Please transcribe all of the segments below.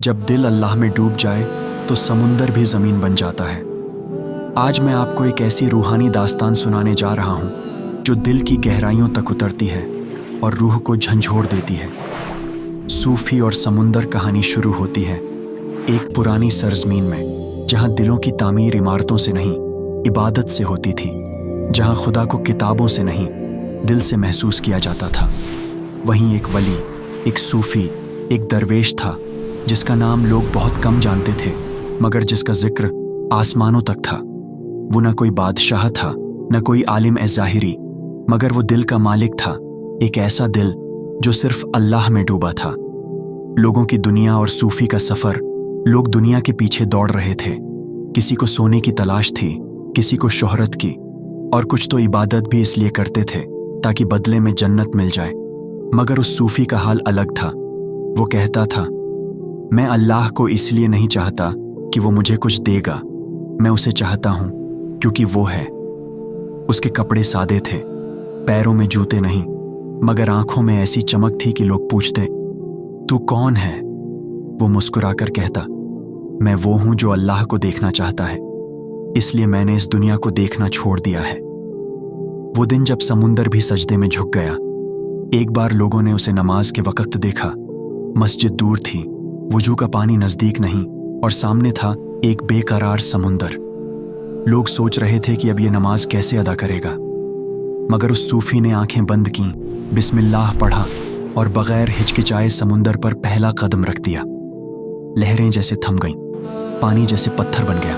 जब दिल अल्लाह में डूब जाए तो समुंदर भी ज़मीन बन जाता है। आज मैं आपको एक ऐसी रूहानी दास्तान सुनाने जा रहा हूँ जो दिल की गहराइयों तक उतरती है और रूह को झंझोड़ देती है। सूफी और समुंदर कहानी शुरू होती है एक पुरानी सरजमीन में, जहाँ दिलों की तामीर इमारतों से नहीं, इबादत से होती थी, जहाँ खुदा को किताबों से नहीं, दिल से महसूस किया जाता था। वहीं एक वली, एक सूफी, एक दरवेश था जिसका नाम लोग बहुत कम जानते थे, मगर जिसका जिक्र आसमानों तक था। वो न कोई बादशाह था, न कोई आलिम ज़ाहिरी, मगर वो दिल का मालिक था, एक ऐसा दिल जो सिर्फ अल्लाह में डूबा था। लोगों की दुनिया और सूफी का सफर, लोग दुनिया के पीछे दौड़ रहे थे। किसी को सोने की तलाश थी, किसी को शोहरत की, और कुछ तो इबादत भी इसलिए करते थे ताकि बदले में जन्नत मिल जाए। मगर उस सूफी का हाल अलग था। वो कहता था, मैं अल्लाह को इसलिए नहीं चाहता कि वो मुझे कुछ देगा, मैं उसे चाहता हूं क्योंकि वो है। उसके कपड़े सादे थे, पैरों में जूते नहीं, मगर आंखों में ऐसी चमक थी कि लोग पूछते, तू कौन है? वो मुस्कुराकर कहता, मैं वो हूं जो अल्लाह को देखना चाहता है, इसलिए मैंने इस दुनिया को देखना छोड़ दिया है। वो दिन जब समुंदर भी सजदे में झुक गया। एक बार लोगों ने उसे नमाज के वक्त देखा। मस्जिद दूर थी, वुजू का पानी नजदीक नहीं, और सामने था एक बेकरार समुंदर। लोग सोच रहे थे कि अब ये नमाज कैसे अदा करेगा, मगर उस सूफी ने आंखें बंद की, बिस्मिल्लाह पढ़ा और बगैर हिचकिचाए समुंदर पर पहला कदम रख दिया। लहरें जैसे थम गईं, पानी जैसे पत्थर बन गया,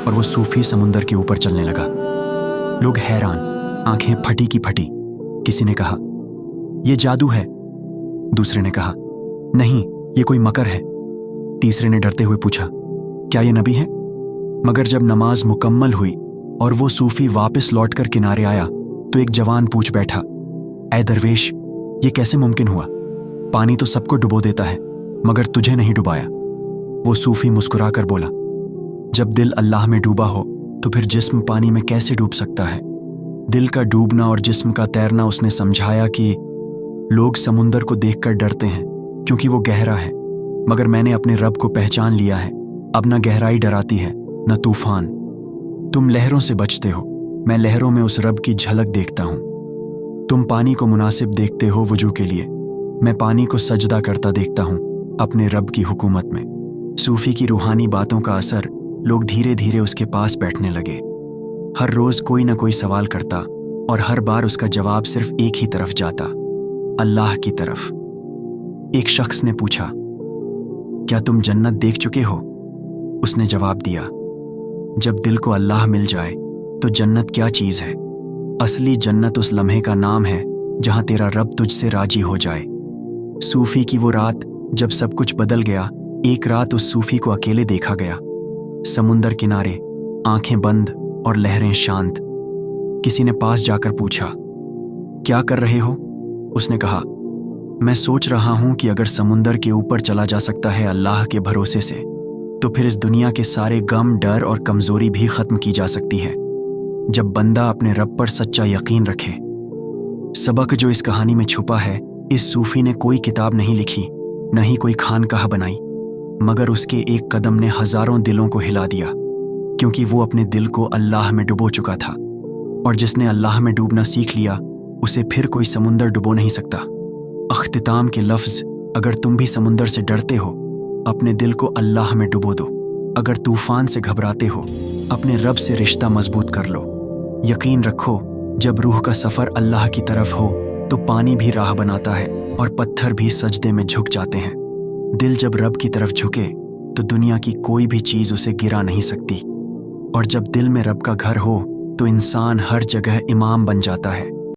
और वो सूफी समुंदर के ऊपर चलने लगा। लोग हैरान, आंखें फटी की फटी। किसी ने कहा, ये जादू है। दूसरे ने कहा, नहीं, ये कोई मकर है। तीसरे ने डरते हुए पूछा, क्या ये नबी है? मगर जब नमाज मुकम्मल हुई और वो सूफी वापस लौटकर किनारे आया तो एक जवान पूछ बैठा, ऐ दरवेश, ये कैसे मुमकिन हुआ? पानी तो सबको डुबो देता है, मगर तुझे नहीं डुबाया। वो सूफी मुस्कुराकर बोला, जब दिल अल्लाह में डूबा हो तो फिर जिस्म पानी में कैसे डूब सकता है? दिल का डूबना और जिस्म का तैरना उसने समझाया कि लोग समुंदर को देखकर डरते हैं क्योंकि वो गहरा है, मगर मैंने अपने रब को पहचान लिया है। अब न गहराई डराती है, न तूफान। तुम लहरों से बचते हो, मैं लहरों में उस रब की झलक देखता हूं। तुम पानी को मुनासिब देखते हो वुजू के लिए, मैं पानी को सजदा करता देखता हूं अपने रब की हुकूमत में। सूफी की रूहानी बातों का असर, लोग धीरे धीरे उसके पास बैठने लगे। हर रोज कोई न कोई सवाल करता और हर बार उसका जवाब सिर्फ एक ही तरफ जाता, अल्लाह की तरफ। एक शख्स ने पूछा, क्या तुम जन्नत देख चुके हो? उसने जवाब दिया, जब दिल को अल्लाह मिल जाए तो जन्नत क्या चीज है? असली जन्नत उस लम्हे का नाम है जहां तेरा रब तुझसे राजी हो जाए। सूफी की वो रात जब सब कुछ बदल गया। एक रात उस सूफी को अकेले देखा गया, समुंदर किनारे, आंखें बंद और लहरें शांत। किसी ने पास जाकर पूछा, क्या कर रहे हो? उसने कहा, मैं सोच रहा हूं कि अगर समुंदर के ऊपर चला जा सकता है अल्लाह के भरोसे से, तो फिर इस दुनिया के सारे गम, डर और कमजोरी भी खत्म की जा सकती है, जब बंदा अपने रब पर सच्चा यकीन रखे। सबक जो इस कहानी में छुपा है, इस सूफी ने कोई किताब नहीं लिखी, न ही कोई खानकाह बनाई, मगर उसके एक कदम ने हजारों दिलों को हिला दिया, क्योंकि वो अपने दिल को अल्लाह में डुबो चुका था। और जिसने अल्लाह में डूबना सीख लिया, उसे फिर कोई समुंदर डुबो नहीं सकता। अख्तिताम के लफ्ज, अगर तुम भी समुंदर से डरते हो, अपने दिल को अल्लाह में डुबो दो। अगर तूफान से घबराते हो, अपने रब से रिश्ता मजबूत कर लो। यकीन रखो, जब रूह का सफर अल्लाह की तरफ हो तो पानी भी राह बनाता है और पत्थर भी सजदे में झुक जाते हैं। दिल जब रब की तरफ झुके तो दुनिया की कोई भी चीज उसे गिरा नहीं सकती। और जब दिल में रब का घर हो तो इंसान हर जगह इमाम बन जाता है।